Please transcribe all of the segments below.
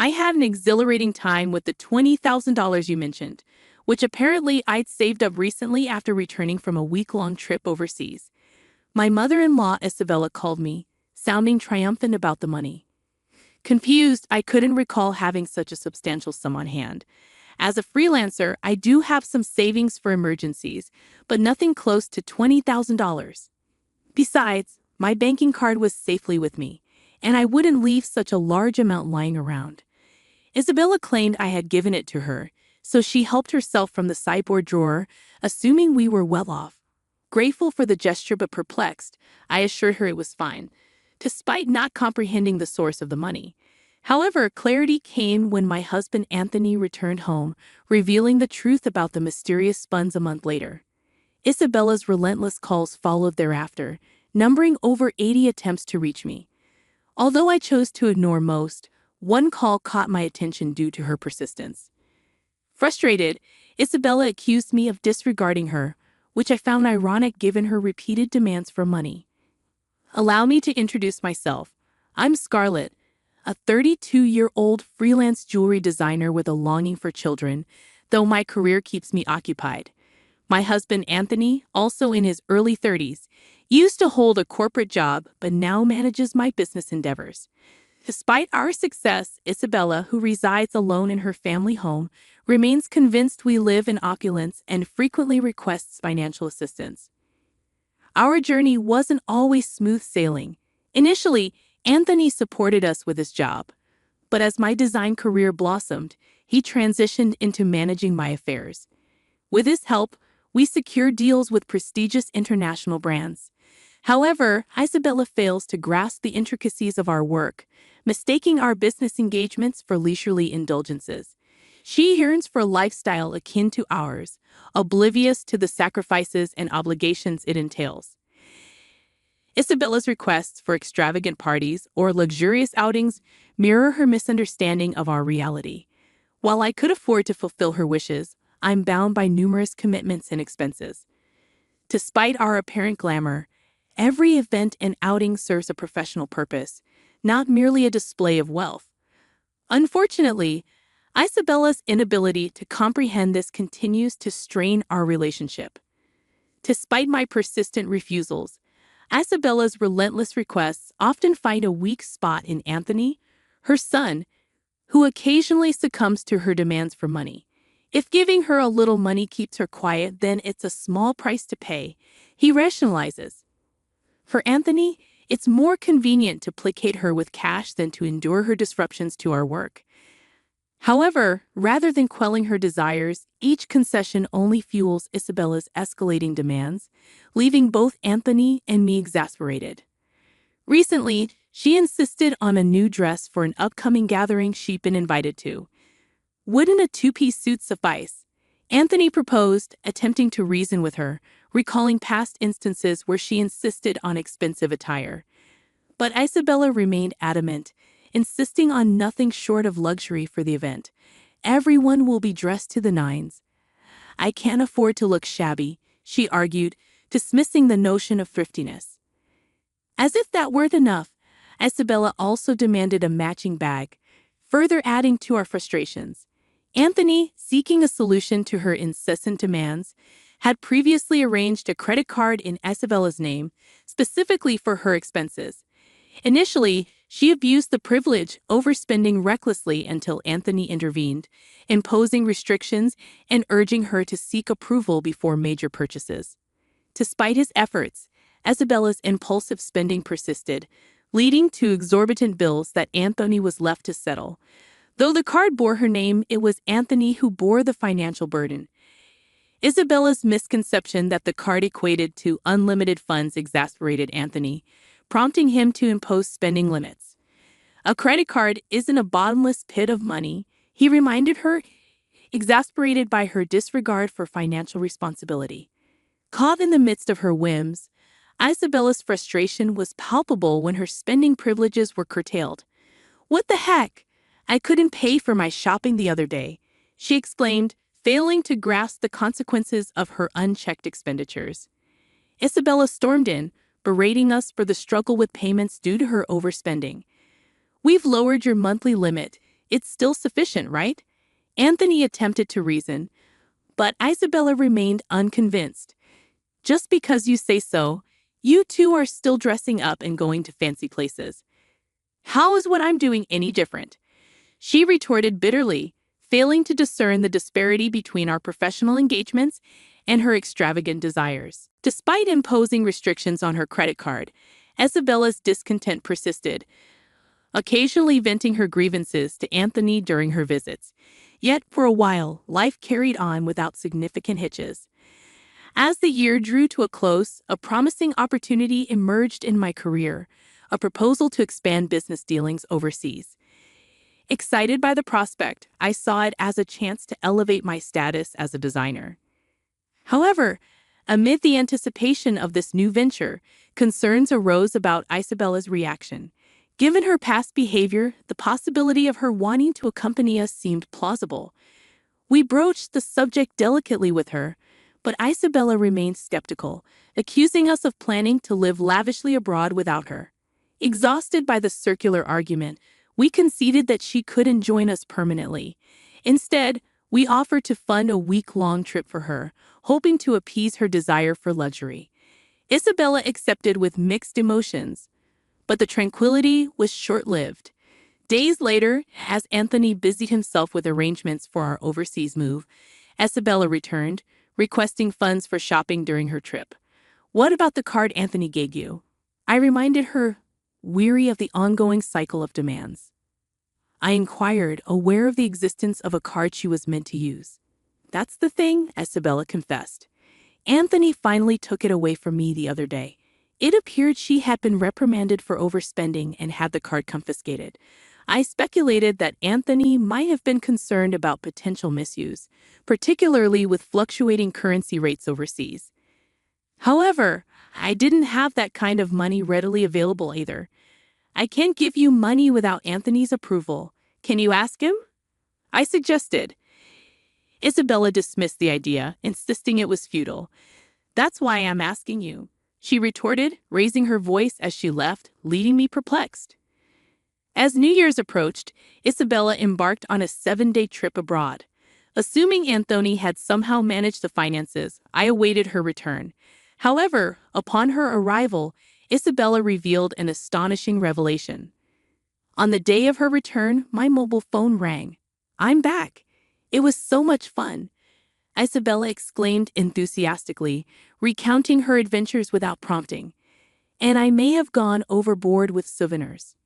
I had an exhilarating time with the $20,000 you mentioned, which apparently I'd saved up recently after returning from a week-long trip overseas. My mother-in-law, Isabella, called me, sounding triumphant about the money. Confused, I couldn't recall having such a substantial sum on hand. As a freelancer, I do have some savings for emergencies, but nothing close to $20,000. Besides, my banking card was safely with me, and I wouldn't leave such a large amount lying around. Isabella claimed I had given it to her, so she helped herself from the sideboard drawer, assuming we were well off. Grateful for the gesture but perplexed, I assured her it was fine, despite not comprehending the source of the money. However, clarity came when my husband Anthony returned home, revealing the truth about the mysterious funds a month later. Isabella's relentless calls followed thereafter, numbering over 80 attempts to reach me. Although I chose to ignore most, one call caught my attention due to her persistence. Frustrated, Isabella accused me of disregarding her, which I found ironic given her repeated demands for money. Allow me to introduce myself. I'm Scarlett, a 32-year-old freelance jewelry designer with a longing for children, though my career keeps me occupied. My husband Anthony, also in his early 30s, used to hold a corporate job but now manages my business endeavors. Despite our success, Isabella, who resides alone in her family home, remains convinced we live in opulence and frequently requests financial assistance. Our journey wasn't always smooth sailing. Initially, Anthony supported us with his job, but as my design career blossomed, he transitioned into managing my affairs. With his help, we secured deals with prestigious international brands. However, Isabella fails to grasp the intricacies of our work, mistaking our business engagements for leisurely indulgences. She yearns for a lifestyle akin to ours, oblivious to the sacrifices and obligations it entails. Isabella's requests for extravagant parties or luxurious outings mirror her misunderstanding of our reality. While I could afford to fulfill her wishes, I'm bound by numerous commitments and expenses. Despite our apparent glamour, every event and outing serves a professional purpose, not merely a display of wealth. Unfortunately, Isabella's inability to comprehend this continues to strain our relationship. Despite my persistent refusals, Isabella's relentless requests often find a weak spot in Anthony, her son, who occasionally succumbs to her demands for money. If giving her a little money keeps her quiet, then it's a small price to pay, he rationalizes. For Anthony, it's more convenient to placate her with cash than to endure her disruptions to our work. However, rather than quelling her desires, each concession only fuels Isabella's escalating demands, leaving both Anthony and me exasperated. Recently, she insisted on a new dress for an upcoming gathering she'd been invited to. Wouldn't a two-piece suit suffice? Anthony proposed, attempting to reason with her, recalling past instances where she insisted on expensive attire. But Isabella remained adamant, insisting on nothing short of luxury for the event. Everyone will be dressed to the nines. I can't afford to look shabby, she argued, dismissing the notion of thriftiness. As if that weren't enough, Isabella also demanded a matching bag, further adding to our frustrations. Anthony, seeking a solution to her incessant demands, had previously arranged a credit card in Isabella's name, specifically for her expenses. Initially, she abused the privilege, overspending recklessly until Anthony intervened, imposing restrictions and urging her to seek approval before major purchases. Despite his efforts, Isabella's impulsive spending persisted, leading to exorbitant bills that Anthony was left to settle. Though the card bore her name, it was Anthony who bore the financial burden. Isabella's misconception that the card equated to unlimited funds exasperated Anthony, prompting him to impose spending limits. A credit card isn't a bottomless pit of money, he reminded her, exasperated by her disregard for financial responsibility. Caught in the midst of her whims, Isabella's frustration was palpable when her spending privileges were curtailed. "What the heck? I couldn't pay for my shopping the other day," she exclaimed, failing to grasp the consequences of her unchecked expenditures. Isabella stormed in, berating us for the struggle with payments due to her overspending. "We've lowered your monthly limit. It's still sufficient, right? Anthony attempted to reason, but Isabella remained unconvinced. Just because you say so, you two are still dressing up and going to fancy places. How is what I'm doing any different? She retorted bitterly, failing to discern the disparity between our professional engagements and her extravagant desires. Despite imposing restrictions on her credit card, Isabella's discontent persisted, occasionally venting her grievances to Anthony during her visits. Yet, for a while, life carried on without significant hitches. As the year drew to a close, a promising opportunity emerged in my career, a proposal to expand business dealings overseas. Excited by the prospect, I saw it as a chance to elevate my status as a designer. However, amid the anticipation of this new venture, concerns arose about Isabella's reaction. Given her past behavior, the possibility of her wanting to accompany us seemed plausible. We broached the subject delicately with her, but Isabella remained skeptical, accusing us of planning to live lavishly abroad without her. Exhausted by the circular argument, we conceded that she couldn't join us permanently. Instead, we offered to fund a week-long trip for her, hoping to appease her desire for luxury. Isabella accepted with mixed emotions, but the tranquility was short-lived. Days later, as Anthony busied himself with arrangements for our overseas move, Isabella returned, requesting funds for shopping during her trip. "What about the card Anthony gave you?" I reminded her, weary of the ongoing cycle of demands. I inquired, aware of the existence of a card she was meant to use. "That's the thing," Isabella confessed. "Anthony finally took it away from me the other day. It appeared she had been reprimanded for overspending and had the card confiscated. I speculated that Anthony might have been concerned about potential misuse, particularly with fluctuating currency rates overseas. However, I didn't have that kind of money readily available either. I can't give you money without Anthony's approval. Can you ask him?" I suggested. Isabella dismissed the idea, insisting it was futile. "That's why I'm asking you," she retorted, raising her voice as she left, leaving me perplexed. As New Year's approached, Isabella embarked on a 7-day trip abroad. Assuming Anthony had somehow managed the finances, I awaited her return. However, upon her arrival, Isabella revealed an astonishing revelation. On the day of her return, my mobile phone rang. "I'm back. It was so much fun," Isabella exclaimed enthusiastically, recounting her adventures without prompting. "And I may have gone overboard with souvenirs.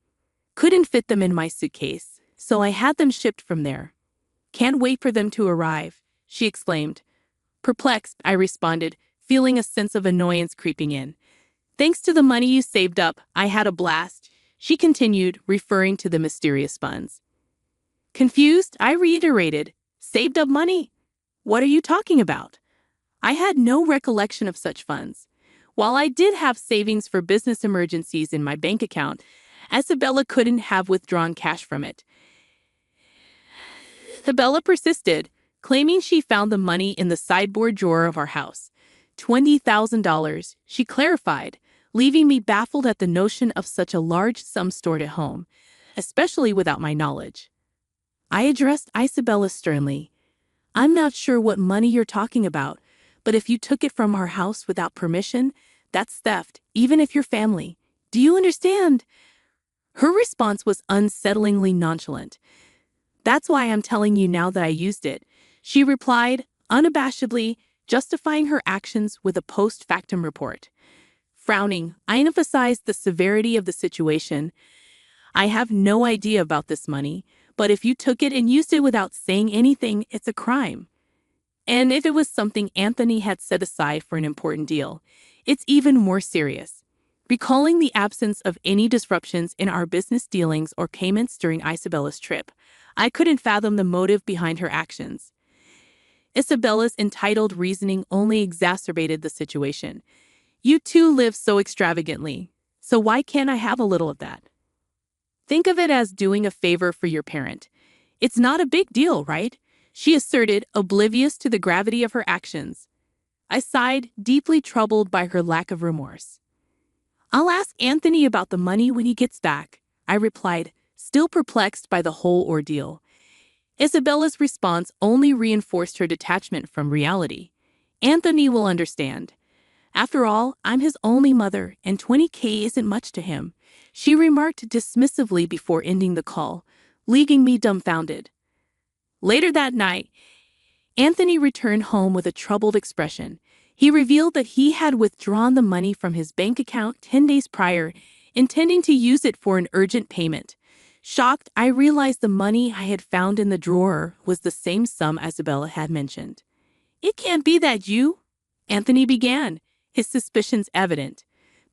Couldn't fit them in my suitcase, so I had them shipped from there. Can't wait for them to arrive," she exclaimed. Perplexed, I responded, feeling a sense of annoyance creeping in. "Thanks to the money you saved up, I had a blast," she continued, referring to the mysterious funds. Confused, I reiterated, "Saved up money? What are you talking about?" I had no recollection of such funds. While I did have savings for business emergencies in my bank account, Isabella couldn't have withdrawn cash from it. Isabella persisted, claiming she found the money in the sideboard drawer of our house. $20,000, she clarified, leaving me baffled at the notion of such a large sum stored at home, especially without my knowledge. I addressed Isabella sternly. "I'm not sure what money you're talking about, but if you took it from our house without permission, that's theft, even if you're family. Do you understand?" Her response was unsettlingly nonchalant. "That's why I'm telling you now that I used it," she replied, unabashedly, justifying her actions with a post-factum report. Frowning, I emphasized the severity of the situation. "I have no idea about this money, but if you took it and used it without saying anything, it's a crime. And if it was something Anthony had set aside for an important deal, it's even more serious." Recalling the absence of any disruptions in our business dealings or payments during Isabella's trip, I couldn't fathom the motive behind her actions. Isabella's entitled reasoning only exacerbated the situation. "You two live so extravagantly, so why can't I have a little of that? Think of it as doing a favor for your parent. It's not a big deal, right?" she asserted, oblivious to the gravity of her actions. I sighed, deeply troubled by her lack of remorse. "I'll ask Anthony about the money when he gets back," I replied, still perplexed by the whole ordeal. Isabella's response only reinforced her detachment from reality. Anthony will understand. After all, I'm his only mother, and 20K isn't much to him, she remarked dismissively before ending the call, leaving me dumbfounded. Later that night, Anthony returned home with a troubled expression. He revealed that he had withdrawn the money from his bank account 10 days prior, intending to use it for an urgent payment. Shocked, I realized the money I had found in the drawer was the same sum Isabella had mentioned. "It can't be that you," Anthony began, his suspicions evident.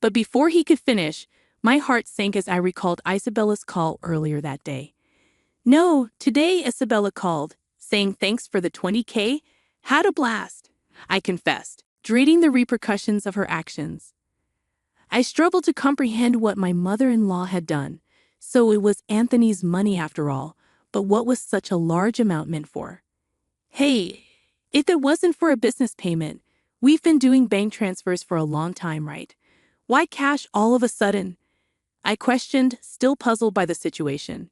But before he could finish, my heart sank as I recalled Isabella's call earlier that day. "No, today Isabella called, saying thanks for the 20K. Had a blast," I confessed, dreading the repercussions of her actions. I struggled to comprehend what my mother-in-law had done. So it was Anthony's money after all, but what was such a large amount meant for? "Hey, if it wasn't for a business payment, we've been doing bank transfers for a long time, right? Why cash all of a sudden?" I questioned, still puzzled by the situation.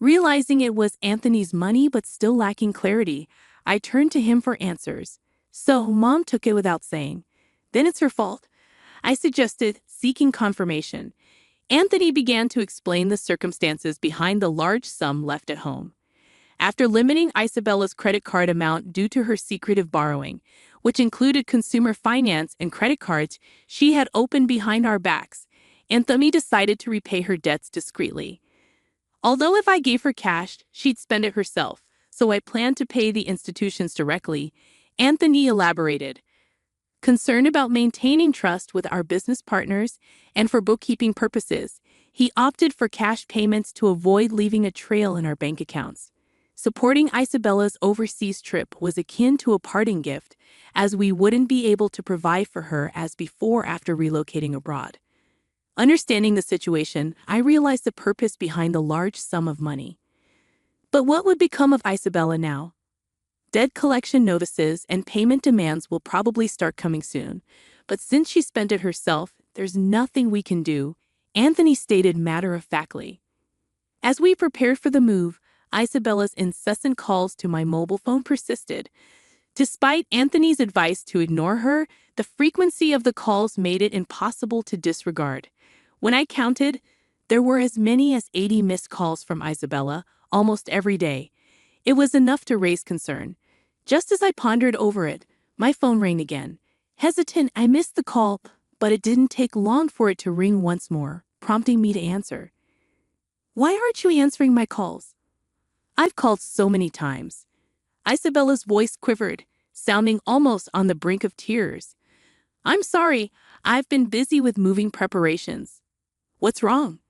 Realizing it was Anthony's money but still lacking clarity, I turned to him for answers. "So, Mom took it without saying. Then it's her fault," I suggested, seeking confirmation. Anthony began to explain the circumstances behind the large sum left at home. After limiting Isabella's credit card amount due to her secretive borrowing, which included consumer finance and credit cards she had opened behind our backs, Anthony decided to repay her debts discreetly. Although if I gave her cash, she'd spend it herself, so I planned to pay the institutions directly, Anthony elaborated. Concerned about maintaining trust with our business partners and for bookkeeping purposes, he opted for cash payments to avoid leaving a trail in our bank accounts. Supporting Isabella's overseas trip was akin to a parting gift, as we wouldn't be able to provide for her as before after relocating abroad. Understanding the situation, I realized the purpose behind the large sum of money. But what would become of Isabella now? Debt collection notices and payment demands will probably start coming soon, but since she spent it herself, there's nothing we can do, Anthony stated matter-of-factly. As we prepared for the move, Isabella's incessant calls to my mobile phone persisted. Despite Anthony's advice to ignore her, the frequency of the calls made it impossible to disregard. When I counted, there were as many as 80 missed calls from Isabella, almost every day. It was enough to raise concern. Just as I pondered over it, my phone rang again. Hesitant, I missed the call, but it didn't take long for it to ring once more, prompting me to answer. "Why aren't you answering my calls? I've called so many times." Isabella's voice quivered, sounding almost on the brink of tears. "I'm sorry, I've been busy with moving preparations." "What's wrong?"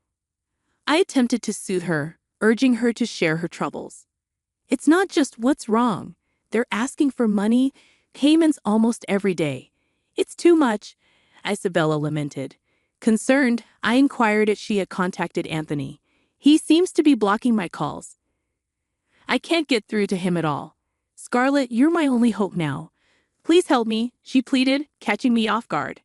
I attempted to soothe her, urging her to share her troubles. "It's not just what's wrong. They're asking for money, payments almost every day. It's too much," Isabella lamented. Concerned, I inquired if she had contacted Anthony. "He seems to be blocking my calls. I can't get through to him at all. Scarlett, you're my only hope now. Please help me," she pleaded, catching me off guard.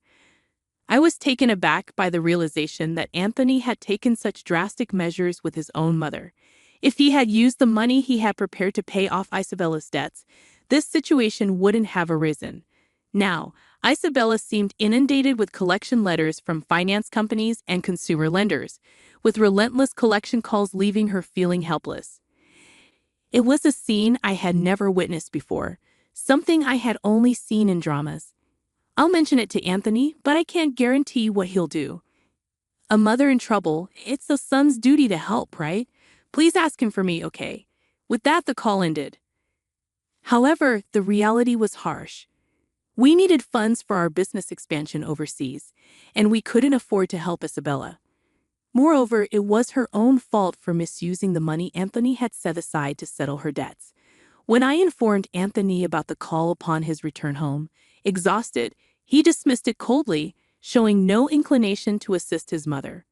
I was taken aback by the realization that Anthony had taken such drastic measures with his own mother. If he had used the money he had prepared to pay off Isabella's debts, this situation wouldn't have arisen. Now, Isabella seemed inundated with collection letters from finance companies and consumer lenders, with relentless collection calls leaving her feeling helpless. It was a scene I had never witnessed before, something I had only seen in dramas. I'll mention it to Anthony, but I can't guarantee what he'll do. A mother in trouble, it's a son's duty to help, right? Please ask him for me, okay? With that, the call ended. However, the reality was harsh. We needed funds for our business expansion overseas, and we couldn't afford to help Isabella. Moreover, it was her own fault for misusing the money Anthony had set aside to settle her debts. When I informed Anthony about the call upon his return home, exhausted, he dismissed it coldly, showing no inclination to assist his mother.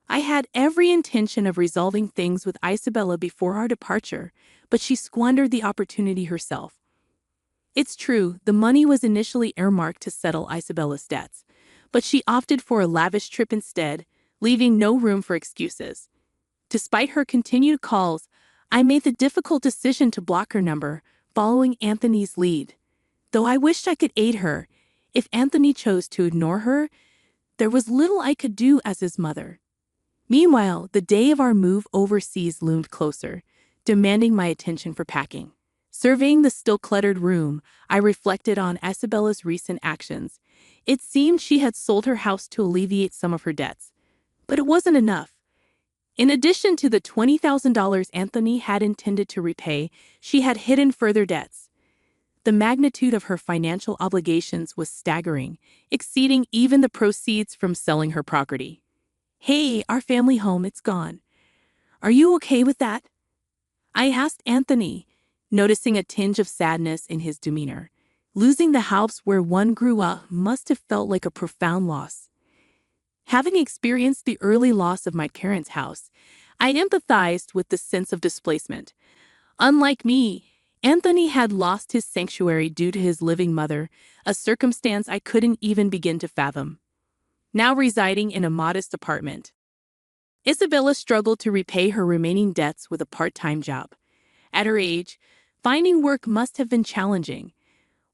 I had every intention of resolving things with Isabella before our departure, but she squandered the opportunity herself. It's true, the money was initially earmarked to settle Isabella's debts, but she opted for a lavish trip instead, leaving no room for excuses. Despite her continued calls, I made the difficult decision to block her number, following Anthony's lead. Though I wished I could aid her, if Anthony chose to ignore her, there was little I could do as his mother. Meanwhile, the day of our move overseas loomed closer, demanding my attention for packing. Surveying the still cluttered room, I reflected on Isabella's recent actions. It seemed she had sold her house to alleviate some of her debts. But it wasn't enough. In addition to the $20,000 Anthony had intended to repay, she had hidden further debts. The magnitude of her financial obligations was staggering, exceeding even the proceeds from selling her property. "Hey, our family home, it's gone. Are you okay with that?" I asked Anthony, noticing a tinge of sadness in his demeanor. Losing the house where one grew up must have felt like a profound loss. Having experienced the early loss of my parents' house, I empathized with the sense of displacement. Unlike me, Anthony had lost his sanctuary due to his living mother, a circumstance I couldn't even begin to fathom. Now residing in a modest apartment, Isabella struggled to repay her remaining debts with a part-time job. At her age, finding work must have been challenging.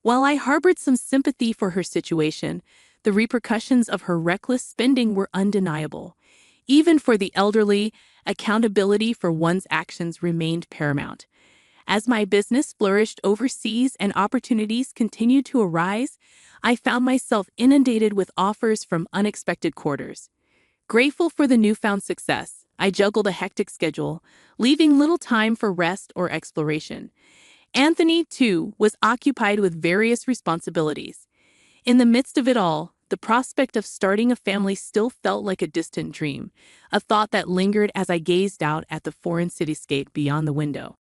While I harbored some sympathy for her situation, the repercussions of her reckless spending were undeniable. Even for the elderly, accountability for one's actions remained paramount. As my business flourished overseas and opportunities continued to arise, I found myself inundated with offers from unexpected quarters. Grateful for the newfound success, I juggled a hectic schedule, leaving little time for rest or exploration. Anthony, too, was occupied with various responsibilities. In the midst of it all, the prospect of starting a family still felt like a distant dream, a thought that lingered as I gazed out at the foreign cityscape beyond the window.